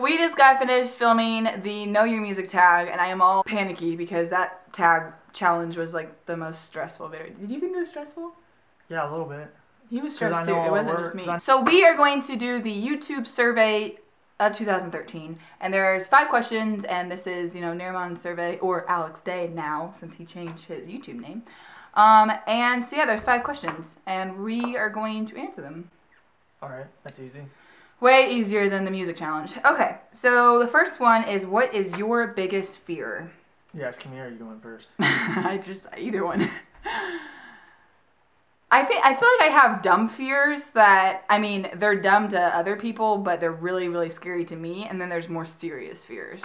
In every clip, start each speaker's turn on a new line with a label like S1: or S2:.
S1: we just got finished filming the Know Your Music tag, and I am all panicky because that tag challenge was like the most stressful video. Did you think it was stressful?
S2: Yeah, a little bit.
S1: He was stressed too. It wasn't just me. So we are going to do the YouTube survey of 2013, and there's 5 questions, and this is, you know, Neriman's survey, or Alex Day now, since he changed his YouTube name. And so yeah, there's 5 questions, and we are going to answer them.
S2: Alright, that's easy.
S1: Way easier than the music challenge. Okay, so the first one is, what is your biggest fear?
S2: You asking me or are you going first?
S1: Either one. I feel like I have dumb fears that, I mean, they're dumb to other people, but they're really, really scary to me. And then there's more serious fears.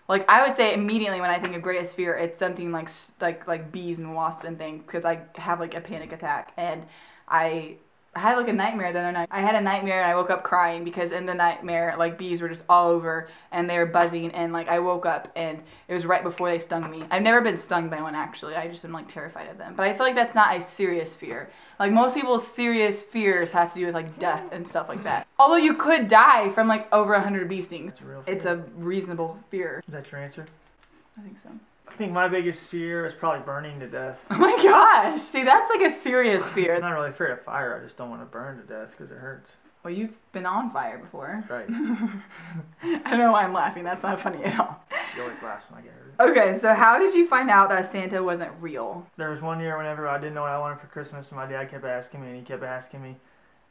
S1: Like, I would say immediately when I think of greatest fear, it's something like bees and wasps and things, because I have like a panic attack. And I had like a nightmare the other night. I had a nightmare and I woke up crying because in the nightmare, like, bees were just all over and they were buzzing, and like I woke up and it was right before they stung me. I've never been stung by one, actually. I just am like terrified of them. But I feel like that's not a serious fear. Like, most people's serious fears have to do with like death and stuff like that. Although you could die from like over 100 bee stings. It's a reasonable fear.
S2: Is that your answer?
S1: I think so.
S2: I think my biggest fear is probably burning to death.
S1: Oh my gosh! See, that's like a serious fear.
S2: I'm not really afraid of fire, I just don't want to burn to death because it hurts.
S1: Well, you've been on fire before.
S2: Right.
S1: I don't know why I'm laughing, that's not funny at all.
S2: She always laughs when I get hurt.
S1: Okay, so how did you find out that Santa wasn't real?
S2: There was one year whenever I didn't know what I wanted for Christmas, and my dad kept asking me, and he kept asking me.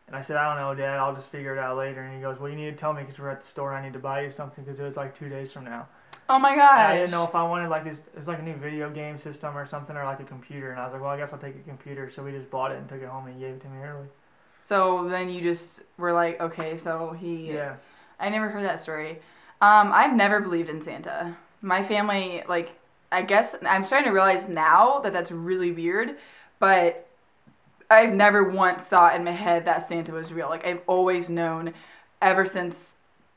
S2: And I said, I don't know, Dad, I'll just figure it out later. And he goes, well, you need to tell me because we're at the store and I need to buy you something because it was like 2 days from now.
S1: Oh my gosh.
S2: And I didn't know if I wanted like this, it's like a new video game system or something, or like a computer. And I was like, well, I guess I'll take a computer. So we just bought it and took it home and he gave it to me early.
S1: So then you just were like, okay, so he...
S2: Yeah.
S1: I never heard that story. I've never believed in Santa. My family, like, I guess, I'm starting to realize now that that's really weird, but I've never once thought in my head that Santa was real. Like, I've always known ever since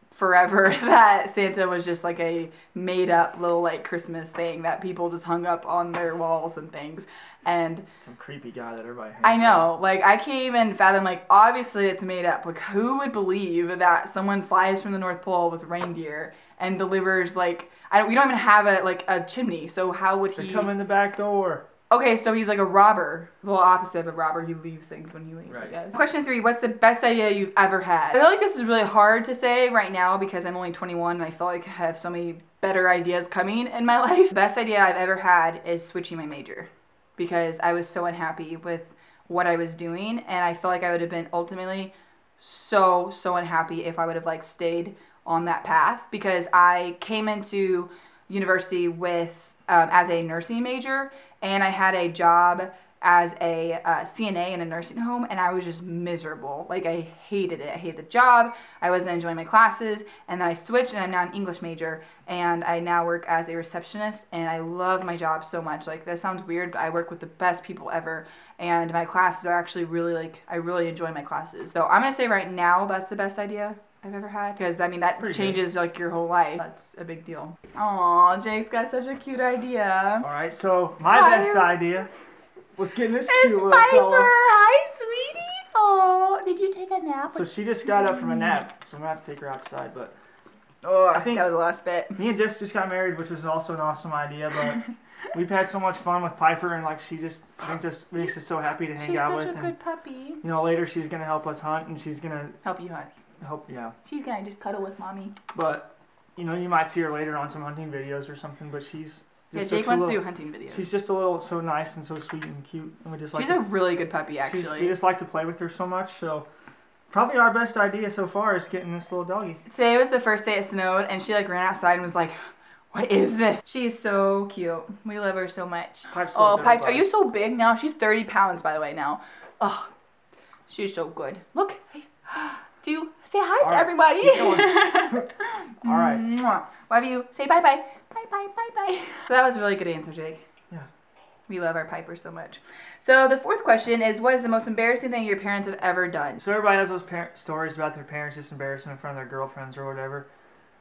S1: forever that Santa was just like a made up little like Christmas thing that people just hung up on their walls and things. And
S2: some creepy guy that everybody hangs
S1: I know, like, I can't even fathom, like, obviously it's made up. Like, who would believe that someone flies from the North Pole with reindeer and delivers, like, we don't even have a chimney, so how would he...
S2: They come in the back door.
S1: Okay, so he's like a robber. Well, opposite of a robber, he leaves things when he leaves, right. I guess. Question 3, what's the best idea you've ever had? I feel like this is really hard to say right now because I'm only 21 and I feel like I have so many better ideas coming in my life. The best idea I've ever had is switching my major because I was so unhappy with what I was doing, and I feel like I would have been ultimately so unhappy if I would have like stayed on that path, because I came into university with as a nursing major, and I had a job as a CNA in a nursing home, and I was just miserable. Like, I hated it. I hated the job. I wasn't enjoying my classes, and then I switched, and I'm now an English major, and I now work as a receptionist, and I love my job so much. Like, that sounds weird, but I work with the best people ever, and my classes are actually really, like, I really enjoy my classes. So I'm gonna say right now that's the best idea I've ever had, because I mean that pretty changes like your whole life. That's a big deal. Aw, Jake's got such a cute idea.
S2: All right, so my best idea was getting this cute little
S1: Piper.
S2: fella.
S1: Hi, sweetie. Oh, did you take a nap?
S2: So she just got up from a nap, so I'm gonna have to take her outside. But
S1: I think that was the last bit.
S2: Me and Jess just got married, which was also an awesome idea, but we've had so much fun with Piper, and like she just makes us so happy to hang out with.
S1: She's such a good puppy.
S2: You know, later she's gonna help us hunt, and she's gonna
S1: help you hunt.
S2: Yeah.
S1: She's gonna just cuddle with mommy.
S2: But you know, you might see her later on some hunting videos or something. But she's
S1: just Jake wants to do hunting videos.
S2: She's just a little so nice and so sweet and cute, and we just like.
S1: She's a really good puppy, actually.
S2: We just like to play with her so much. So probably our best idea so far is getting this little doggy.
S1: Today was the first day it snowed, and she like ran outside and was like, "What is this?" She's so cute. We love her so much.
S2: Pipes,
S1: are you so big now? She's 30 pounds, by the way, now. Oh, she's so good. Look, hey. Do you say hi to everybody?
S2: All right.
S1: Love you. Say bye-bye. Bye-bye. So that was a really good answer, Jake.
S2: Yeah.
S1: We love our Piper so much. So the 4th question is, what is the most embarrassing thing your parents have ever done?
S2: So everybody has those stories about their parents just embarrassing in front of their girlfriends or whatever.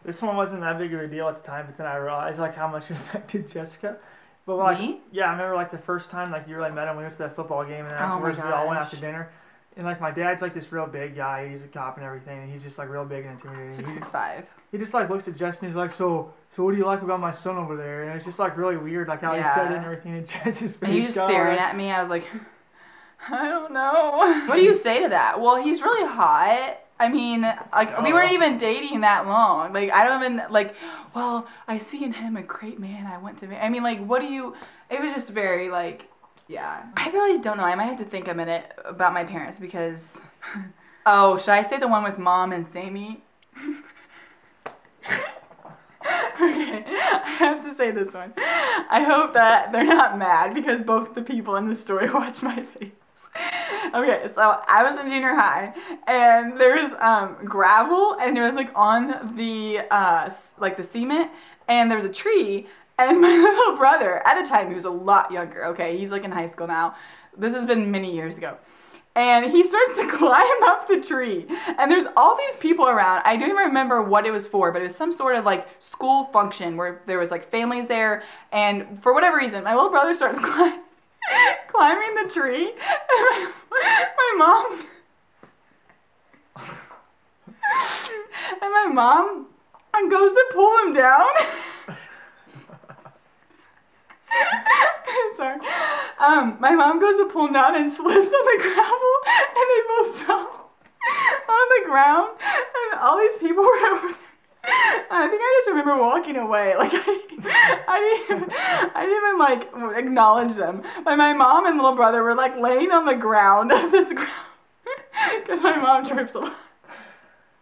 S2: This one wasn't that big of a deal at the time, but then I realized like how much it affected Jessica. But like,
S1: me?
S2: Yeah, I remember like the first time like you really met him. We went to that football game, and then afterwards we all went out to dinner. And like my dad's like this real big guy. He's a cop and everything. And he's just like real big and intimidating.
S1: 6'5".
S2: He just like looks at Jess and he's like, so what do you like about my son over there? And it's just like really weird, like how he said it and everything. And Jess's face.
S1: And he's just staring at me. I was like, I don't know. What do you say to that? Well, he's really hot. I mean, like, we weren't even dating that long. Like, I don't even, like, well, I see in him a great man I want to marry. I mean, like, what do you, it was just very, like, yeah. I really don't know. I might have to think a minute about my parents because, oh, should I say the one with Mom and Sammy? Okay, I have to say this one. I hope that they're not mad because both the people in the story watch my videos. Okay, so I was in junior high and there was gravel and it was like on the like the cement and there was a tree and my little brother at the time, he was a lot younger, okay, he's like in high school now, this has been many years ago, and he starts to climb up the tree and there's all these people around. I don't even remember what it was for, but it was some sort of like school function where there was like families there, and for whatever reason my little brother starts climbing the tree, and my mom goes to pull him down. Sorry. My mom goes to pull him down and slips on the gravel, and they both fell on the ground, and all these people were over there. I think I just remember walking away. Like I didn't even like acknowledge them. But my mom and little brother were like laying on the ground of this ground because my mom trips a lot.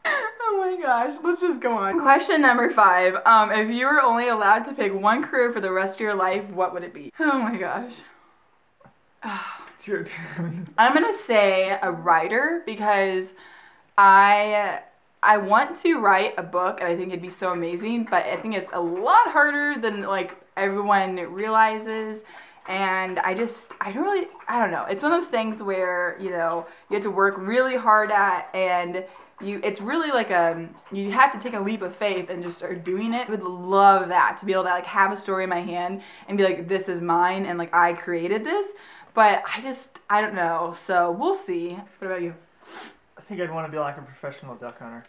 S1: Oh my gosh, let's just go on. Question number 5. If you were only allowed to pick one career for the rest of your life, what would it be? Oh my gosh.
S2: It's your turn.
S1: I'm gonna say a writer because I want to write a book and I think it'd be so amazing, but I think it's a lot harder than like everyone realizes, and I don't know. It's one of those things where, you know, you have to work really hard at, and it's really like you have to take a leap of faith and just start doing it. I would love that, to be able to like have a story in my hand and be like, this is mine and like I created this, but I don't know, so we'll see. What about you?
S2: I think I'd want to be like a professional duck hunter.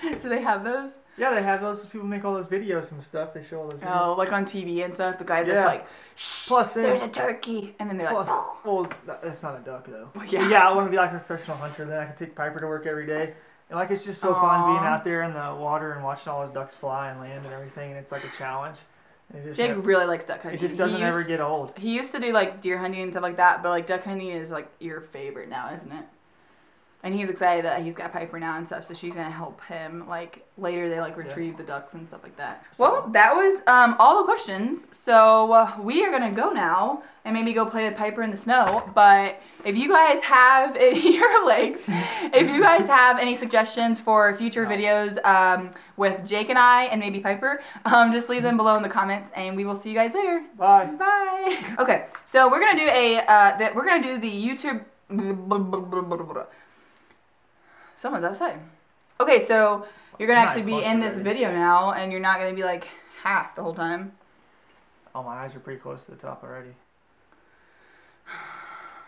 S1: Do they have those?
S2: Yeah, they have those. People make all those videos and stuff. They show all those videos.
S1: Oh, like on TV and stuff. The guys that's like, shh,
S2: plus,
S1: there's a turkey. And then they're like,
S2: well, that's not a duck though.
S1: Well, yeah.
S2: Yeah, I want to be like a professional hunter. Then I can take Piper to work every day. And like, it's just so fun being out there in the water and watching all those ducks fly and land and everything. And it's like a challenge.
S1: Jake really likes duck hunting.
S2: It just doesn't ever get old.
S1: He used to do like deer hunting and stuff like that, but like duck hunting is like your favorite now, isn't it? And he's excited that he's got Piper now and stuff, so she's gonna help him. Like later, they like retrieve the ducks and stuff like that. So. Well, that was all the questions. So we are gonna go now and maybe go play with Piper in the snow. But if you guys have your legs, if you guys have any suggestions for future videos with Jake and I and maybe Piper, just leave them below in the comments, and we will see you guys later.
S2: Bye.
S1: Bye. Okay, so we're gonna do the YouTube. Someone's outside. Okay, so you're gonna actually be in this video now, and you're not gonna be like half the whole time.
S2: Oh, my eyes are pretty close to the top already.